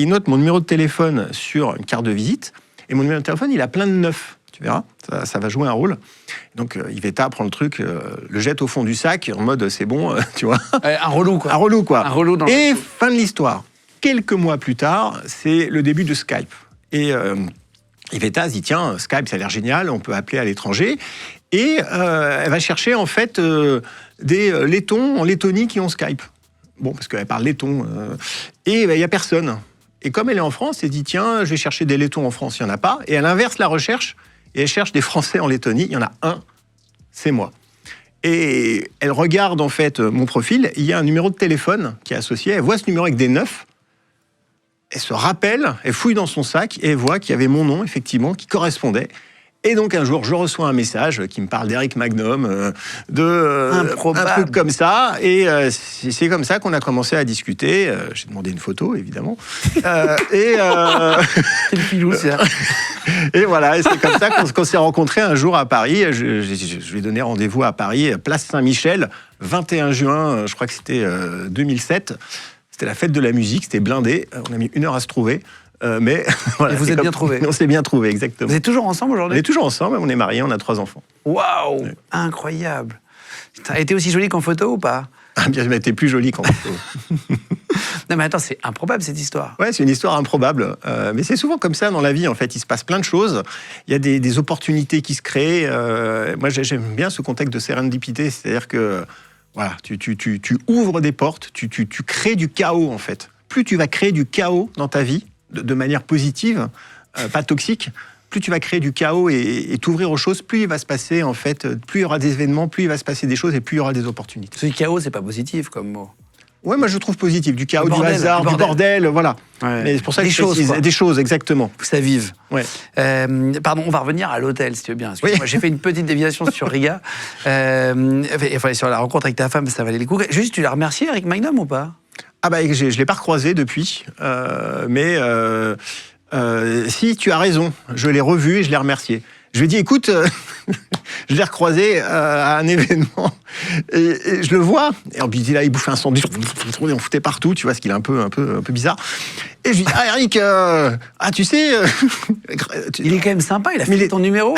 Il note mon numéro de téléphone sur une carte de visite, et mon numéro de téléphone, il a plein de neufs. Tu verras, ça va jouer un rôle. Donc, Iveta prend le truc, le jette au fond du sac, en mode c'est bon, tu vois. Un relou, quoi. Un relou, quoi. Un relou dans et fin de l'histoire. Quelques mois plus tard, c'est le début de Skype. Et Iveta se dit, tiens, Skype, ça a l'air génial, on peut appeler à l'étranger. Et elle va chercher, en fait, des Lettons en Lettonie qui ont Skype. Bon, parce qu'elle parle letton. Et il n'y a personne. Et comme elle est en France, elle dit, tiens, je vais chercher des Lettons en France, il n'y en a pas. Et elle inverse la recherche, et elle cherche des Français en Lettonie. Il y en a un, c'est moi. Et elle regarde, en fait, mon profil. Il y a un numéro de téléphone qui est associé. Elle voit ce numéro avec des 9. Elle se rappelle, elle fouille dans son sac, et elle voit qu'il y avait mon nom, effectivement, qui correspondait. Et donc, un jour, je reçois un message qui me parle d'Eric Magnum, un truc comme ça. Et c'est comme ça qu'on a commencé à discuter. J'ai demandé une photo, évidemment. Quel filou, ça. Et voilà, et c'est comme ça qu'on s'est rencontrés un jour à Paris. Je lui ai donné rendez-vous à Paris, place Saint-Michel, 21 juin, je crois que c'était 2007. C'était la fête de la musique, c'était blindé. On a mis 1 heure à se trouver. Mais voilà, et vous êtes bien trouvés. On s'est bien trouvés, exactement. Vous êtes toujours ensemble aujourd'hui? On est toujours ensemble, on est mariés, on a 3 enfants. Waouh, ouais. Incroyable. T'as été aussi jolie qu'en photo ou pas? Ah bien, elle était plus jolie qu'en photo. Non mais attends, c'est improbable cette histoire. Ouais, c'est une histoire improbable. Mais c'est souvent comme ça dans la vie, en fait. Il se passe plein de choses. Il y a des opportunités qui se créent. Moi, j'aime bien ce contexte de sérendipité. C'est-à-dire que voilà, tu ouvres des portes, tu crées du chaos, en fait. Plus tu vas créer du chaos dans ta vie, de manière positive, pas toxique, plus tu vas créer du chaos et t'ouvrir aux choses, plus il va se passer, en fait, plus il y aura des événements, plus il va se passer des choses et plus il y aura des opportunités. Ce chaos, c'est pas positif comme mot. Ouais, moi je trouve positif. Du chaos, du hasard, du bordel, voilà. Ouais. Mais c'est pour ça que des choses, des choses, exactement. Que ça vive. Ouais. Pardon, on va revenir à l'hôtel, si tu veux bien. Oui. J'ai fait une petite déviation sur Riga. Enfin, sur la rencontre avec ta femme, ça valait le coup. Juste, tu l'as remercié, Eric Magnum, ou pas? Ah bah, je l'ai pas recroisé depuis, mais si, tu as raison, je l'ai revu et je l'ai remercié. Je lui ai dit, écoute, je l'ai recroisé à un événement, et je le vois, et puis là, il bouffait un sandwich, on foutait partout, tu vois, ce qu'il est un peu bizarre. Et je lui dis, ah Eric, tu sais... il est quand même sympa, il a filé ton numéro.